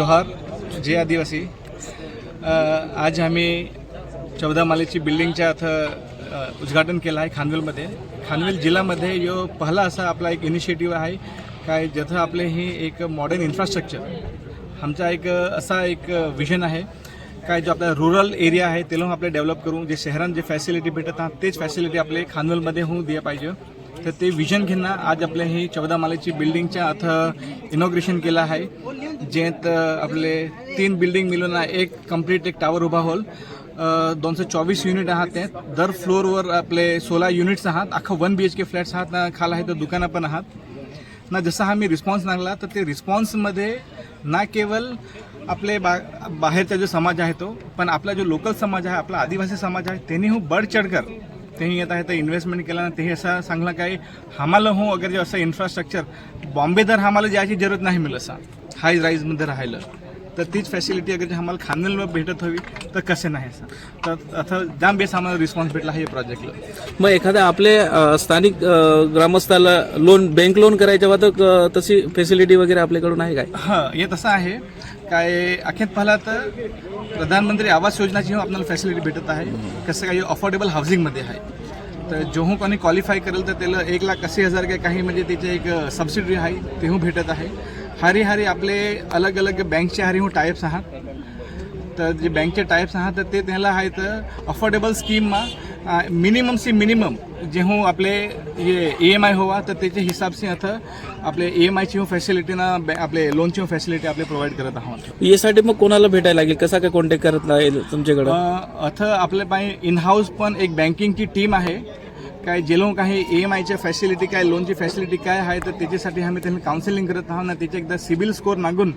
जोहार जय आदिवासी। आज आम्ही 14 मालेची बिल्डिंगच्या इथं उद्घाटन केलं आहे खानवेलमध्ये। खानवेल जिल्ह्यामध्ये यो पहिला असा आपला एक इनिशिएटिव्ह आहे काय जिथं आपले ही एक मॉडर्न इन्फ्रास्ट्रक्चर आमचा एक असा एक विजन आहे काय जो आपला रूरल एरिया आहे त्याला आपले डेव्हलप करून जे शहरांत जे फॅसिलिटी भेटत आहेत तेच फॅसिलिटी आपले खानवेलमध्ये होऊ दिया पाहिजे। तर ते विजन घेणं आज आपले ही 14 मालेची बिल्डिंगच्या इथं इनॉग्रेशन केलं आहे जेत आपले 3 बिल्डिंग मिळून एक कंप्लीट एक टावर उभा होल 224 युनिट आहात ते दर फ्लोअरवर आपले 16 युनिट्स आहात अख्खा 1 BHK फ्लॅट्स आहात ना खाला आहे तर दुकानं पण आहात ना। जसं आम्ही रिस्पॉन्स लागला तर ते रिस्पॉन्समध्ये ना केवळ आपले बाहेरचा जो समाज आहे तो पण आपला जो लोकल समाज आहे आपला आदिवासी समाज आहे त्यांनी हो बढ़ चढ़कर तेही येत आहे तर इन्व्हेस्टमेंट केला ना तेही असं सांगलं काय आम्हाला हो अगर जो असं इन्फ्रास्ट्रक्चर बॉम्बे तर आम्हाला जायची जरूरत नाही मिळत असा हाय राईजमध्ये राहिलं तर तीच फॅसिलिटी अगर आम्हाला खानवेलमध्ये भेटत हवी तर कसे नाही असं तर आता जाम बेस आम्हाला रिस्पॉन्स भेटला हे प्रोजेक्टला। मग एखाद्या आपले स्थानिक ग्रामस्थाला लोन बँक लोन करायच्या वाद तशी फॅसिलिटी वगैरे आपल्याकडून आहे काय? हां हे तसं आहे काय अखेर पाहिला तर प्रधानमंत्री आवास योजनाची आपल्याला फॅसिलिटी भेटत आहे कसं काही अफोर्डेबल हाऊसिंगमध्ये आहे तर जो कोणी क्वालिफाय करेल तर त्याला 1,80,000 काय काही म्हणजे त्याचे एक सबसिडी आहे तेही भेटत आहे। हारी हारी आपले अलग अलग बँकचे हारी टाईप्स आहात तर जे बँकचे टाईप्स आहात तर ते त्याला आहे तर अफोर्डेबल स्कीममा मिनिमम से मिनिमम जे हो आपले ये EMI होवा तर त्याच्या हिसाब से आता आपले EMIची हो फॅसिलिटी ना आपले लोनची हो फॅसिलिटी आपले प्रोव्हाइड करत आहोत। यासाठी मग कोणाला भेटायला लागेल कसा काय कॉन्टॅक्ट करत नाही तुमच्याकडे? आता आपल्या पाय इन हाऊस पण एक बँकिंगची टीम आहे काय जे लोक काही EMIच्या फॅसिलिटी काय लोनची फॅसिलिटी काय आहे तर त्याच्यासाठी आम्ही त्यांना काउन्सिलिंग करत आहोत ना त्याचे एकदा सिबिल स्कोर मागून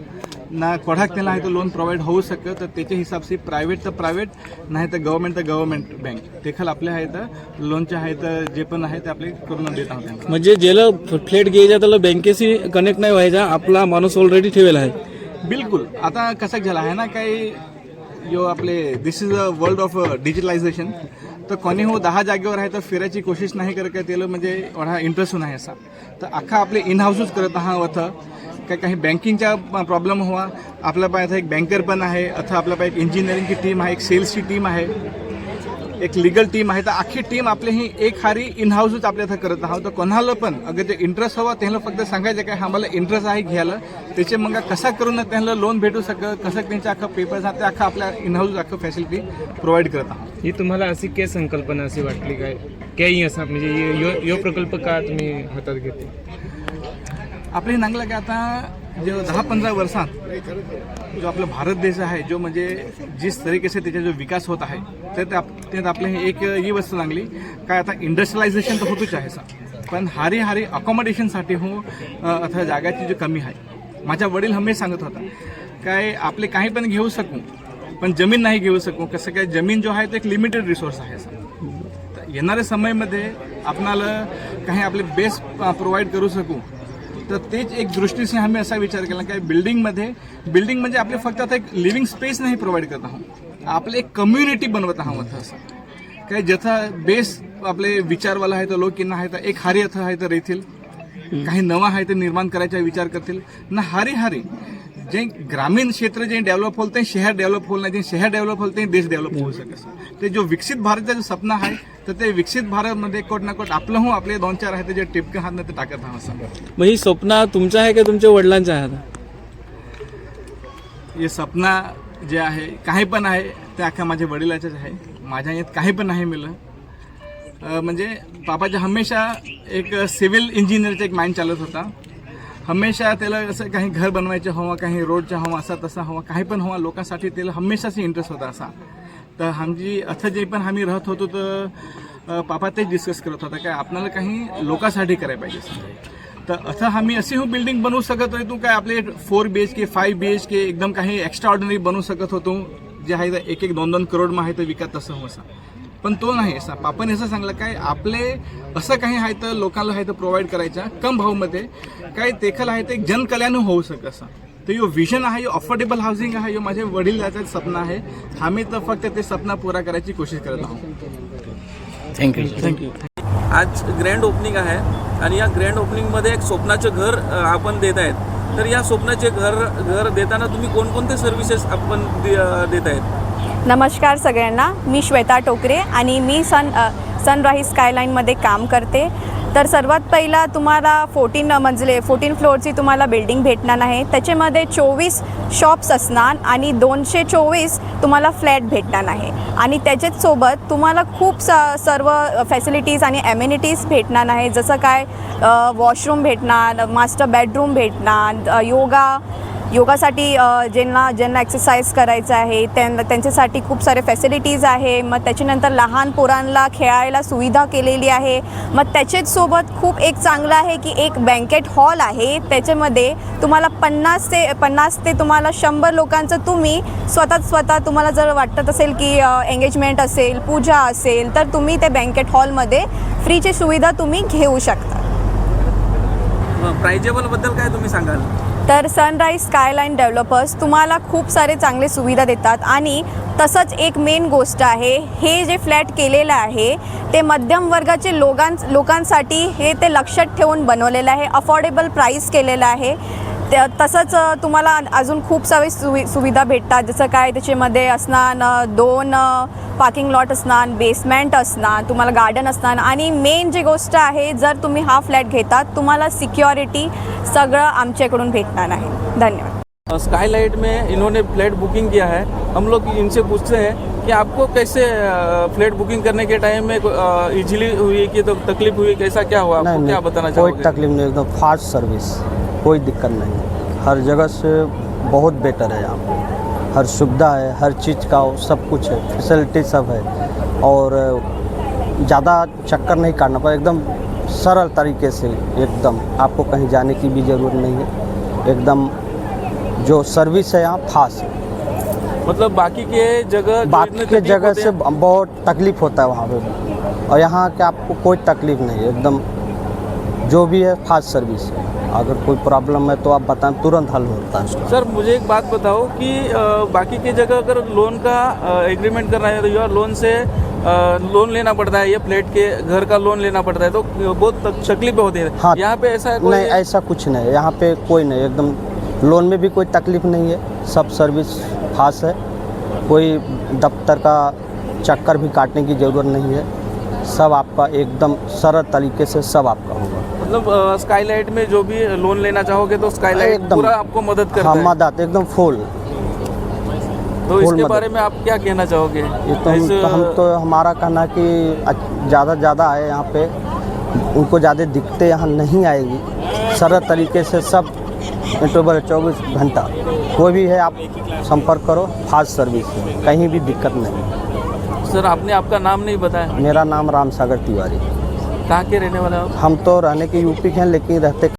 ना कोणाक त्याला आहे तो लोन प्रोव्हाइड होऊ शकतं तर त्याच्या हिसाबसे प्रायव्हेट तर प्रायव्हेट नाही तर गव्हर्नमेंट बँक देखील आपल्या आहे तर लोनचे आहे तर जे पण आहे ते आपले करून देत आहोत। म्हणजे ज्याला फ्लॅट घ्यायचा त्याला बँकेशी कनेक्ट नाही व्हायचा आपला माणूस ऑलरेडी ठेवलेला आहे। बिलकुल आता कसं झालं आहे ना काही जो आपले this is a world of digitalisation तर कोणी हो 10 जागेवर आहे तर फिरायची कोशिश नाही करत काय त्याला म्हणजे एवढा इंटरेस्ट नाही असा तर अख्खा आपले इन हाऊसच करत आहात काय काही बँकिंगचा प्रॉब्लेम हवा आपल्या पाय एक बँकर पण आहे अथवा आपल्या पाय एक इंजिनिअरिंगची टीम आहे एक सेल्सची टीम आहे एक लीगल टीम आहे तर अख्खी टीम आपली ही एक हारी इन हाऊसच आपल्या इथं करत आहोत तर कोणाला पण अगर ते इंटरेस्ट हवा त्यांना फक्त सांगायचं काय आम्हाला इंटरेस्ट आहे घ्यायला त्याचे मग कसा करून त्यांना लोन भेटू शकतं कसं त्यांचे अख्खं पेपर्स ते अख्खा आपल्या इन हाऊस अख्खं फॅसिलिटी प्रोव्हाइड करत आहोत। ही तुम्हाला अशी काय संकल्पना अशी वाटली काय काही असा म्हणजे यो प्रकल्प का तुम्ही हातात घेते? आपले नांगला की आता जो 10-15 वर्षात जो आपला भारत देश आहे जो म्हणजे जिस तरीके से त्याचा जो विकास होत आहे त्यात आपले एक ही वस्तू लागली काय आता इंडस्ट्रियलायझेशन तर होतच आहे पण हारी हारी अकोमोडेशनसाठी हो अथवा जागाची जो कमी आहे माझ्या वडील हमेशा सांगत होता काय आपले काही पण घेऊ शकू पण जमीन नाही घेऊ शकू कसं काय जमीन जो आहे तो एक लिमिटेड रिसोर्स आहे तर येणाऱ्या समयामध्ये आपणाला काही आपले बेस प्रोव्हाइड करू शकू तर तेच एक दृष्टीने आम्ही असा विचार केला की बिल्डिंग म्हणजे आपले फक्त आता एक लिव्हिंग स्पेस नाही प्रोव्हाइड करत आहोत आपले एक कम्युनिटी बनवत आहोत असं काय ज्याचा बेस आपले विचारवाला आहे तर लोक किंवा आहे तर एक हारी अर्थ आहे तर येथील काही नवा आहे ते निर्माण करायचा विचार करतील ना हारी जे ग्रामीण क्षेत्र जे डेव्हलप होईल ते शहर डेव्हलप होईल नाही जे शहर डेव्हलप होईल ते देश डेव्हलप होऊ शकेल ते जो विकसित भारतचा जो सपना आहे तर ते विकसित भारतमध्ये कोट ना कोट आपलं हो आपले 2-4 आहे ते जे टिपके हात ते टाकत आहोत असं। मग ही स्वप्न तुमचं आहे का तुमच्या वडिलांचं आहे? हे सपना जे आहे काही पण आहे ते अख्खा माझ्या वडिलाचंच आहे माझ्या यात काही पण नाही मिळलं म्हणजे पापाच्या हमेशा एक सिव्हिल इंजिनियरचा एक माइंड चालत होता हमेशा त्याला असं काही घर बनवायचं हवं काही रोडचं हवं असा तसा हवा काही पण हवा लोकांसाठी त्याला हमेशाच इंटरेस्ट होता असा तर आमची आता जे पण आम्ही राहत होतो तर पापा तेच डिस्कस करत होता काय आपल्याला काही लोकांसाठी करायला पाहिजे तर असं आम्ही अशी हो बिल्डिंग बनवू शकत होतो काय आपले 4 BHK 5 BHK एकदम काही एक्स्ट्रा ऑर्डिनरी बनवू शकत होतो जे आहे 1-2 करोड आहे तर विकत तसं हो असा पण तो नाही असा पापाने असं सांगलं काय आपले असं काही आहे तर लोकांना आहे तर प्रोव्हाइड करायचा कम भावमध्ये काय तेखल आहे ते एक जनकल्याण होऊ शकत असं तर यो विजन आहे यो अफोर्डेबल हाऊसिंग आहे यो माझे वडील याचं सपना आहे आम्ही तर फक्त ते सपना पुरा करायची कोशिश करत आहोत। थँक्यू। आज ग्रँड ओपनिंग आहे आणि या ग्रँड ओपनिंगमध्ये एक स्वप्नाचं घर आपण देत आहेत तर या स्वप्नाचे घर देताना तुम्ही कोणकोणते सर्व्हिसेस आपण देत आहेत? नमस्कार सगळ्यांना, मी श्वेता टोकरे आणि मी सनराईज स्कायलाईनमध्ये काम करते. तर सर्वात पहिला तुम्हाला 14 फ्लोअरची तुम्हाला बिल्डिंग भेटणार आहे. त्याच्यामध्ये 24 शॉप्स असणार आणि 224 तुम्हाला फ्लॅट भेटणार आहे. आणि त्याच्याच सोबत तुम्हाला खूप सर्व फॅसिलिटीज आणि ॲम्युनिटीज भेटणार आहे. जसं काय वॉशरूम भेटणार, मास्टर बेडरूम भेटणार, योगासाठी ज्यांना एक्सरसाइज करायचं आहे त्यांच्यासाठी खूप सारे फॅसिलिटीज आहे. मग त्याच्यानंतर लहान पोरांना खेळायला सुविधा केलेली आहे. मग त्याच्याच सोबत खूप एक चांगलं आहे की एक बँकेट हॉल आहे. त्याच्यामध्ये तुम्हाला 50 ते तुम्हाला 100 लोकांचं तुम्ही स्वतः तुम्हाला जर वाटत असेल की एंगेजमेंट असेल, पूजा असेल, तर तुम्ही ते बँकेट हॉलमध्ये फ्रीची सुविधा तुम्ही घेऊ शकता. प्राइजेबलबद्दल काय तुम्ही सांगाल? तर सनराईज स्कायलाईन डेव्हलपर्स तुम्हाला खूप सारे चांगले सुविधा देतात. आणि तसंच एक मेन गोष्ट आहे, हे जे फ्लॅट केलेलं आहे ते मध्यम वर्गाचे लोकांसाठी हे ते लक्षात ठेवून बनवलेलं आहे. अफोर्डेबल प्राईस केलेलं आहे. तसंच तुम्हाला अजून खूप सारे सुविधा भेटतात. जसं काय त्याच्यामध्ये असणार 2 पार्किंग लॉट असणार, बेसमेंट असणार, तुम्हाला गार्डन असणार. आणि मेन जी गोष्ट आहे, जर तुम्ही हा फ्लॅट घेतात तुम्हाला सिक्युरिटी सगळं आमच्याकडून भेटणार आहे. धन्यवाद. स्काईलाइट में इन्होंने फ्लैट बुकिंग किया है. हम लोग इनसे पूछते हैं कि आपको कैसे फ्लैट बुकिंग करने के टाइम में इजीली हुई कि तो तकलीफ हुई, कैसा क्या हुआ, आपको क्या बताना कोई चाहोगे? तकलीफ नहीं, एकदम फास्ट सर्विस, कोई दिक्कत नहीं. हर जगह से बहुत बेटर है यहाँ पे. हर सुविधा है, हर चीज़ का सब कुछ है, फैसिलिटी सब है. और ज़्यादा चक्कर नहीं काटना पड़ा, एकदम सरल तरीके से, एकदम आपको कहीं जाने की भी ज़रूरत नहीं है. एकदम जो सर्विस है यहाँ फास्ट है. मतलब बाकी के जगह बाकी के जगह से बहुत तकलीफ होता है वहाँ पे, और यहाँ के आपको कोई तकलीफ नहीं है. एकदम जो भी है फास्ट सर्विस है. अगर कोई प्रॉब्लम है तो आप बताएं, तुरंत हल होता है उसका. सर मुझे एक बात बताओ कि बाकी की जगह अगर लोन का एग्रीमेंट करना है तो या लोन से लोन लेना पड़ता है, या फ्लैट के घर का लोन लेना पड़ता है, तो बहुत तकलीफ होती है. हाँ, यहाँ पे ऐसा कोई नहीं, ऐसा कुछ नहीं है. यहाँ पे कोई नहीं, एकदम लोन में भी कोई तकलीफ नहीं है. सब सर्विस फास्ट है. कोई दफ्तर का चक्कर भी काटने की ज़रूरत नहीं है. सब आपका एकदम सरल तरीके से सब आपका होगा. मतलब स्काईलाइट में जो भी लोन लेना चाहोगे तो स्काईलाइट एकदम पूरा आपको मदद करता हाँ, है. मदद एकदम फुल. तो इसके मदद. बारे में आप क्या कहना चाहोगे? हम तो हमारा कहना है कि ज़्यादा है यहाँ पे, उनको ज़्यादा दिक्कतें यहाँ नहीं आएगी. सरल तरीके से सब इंटरवल 24 घंटा कोई भी है आप संपर्क करो. फास्ट सर्विस है, कहीं भी दिक्कत नहीं. सर आपने आपका नाम नहीं बताया. मेरा नाम राम सागर तिवारी. कहाँ के रहने वाले हो आप? हम तो रहने के यूपी के हैं, लेकिन रहते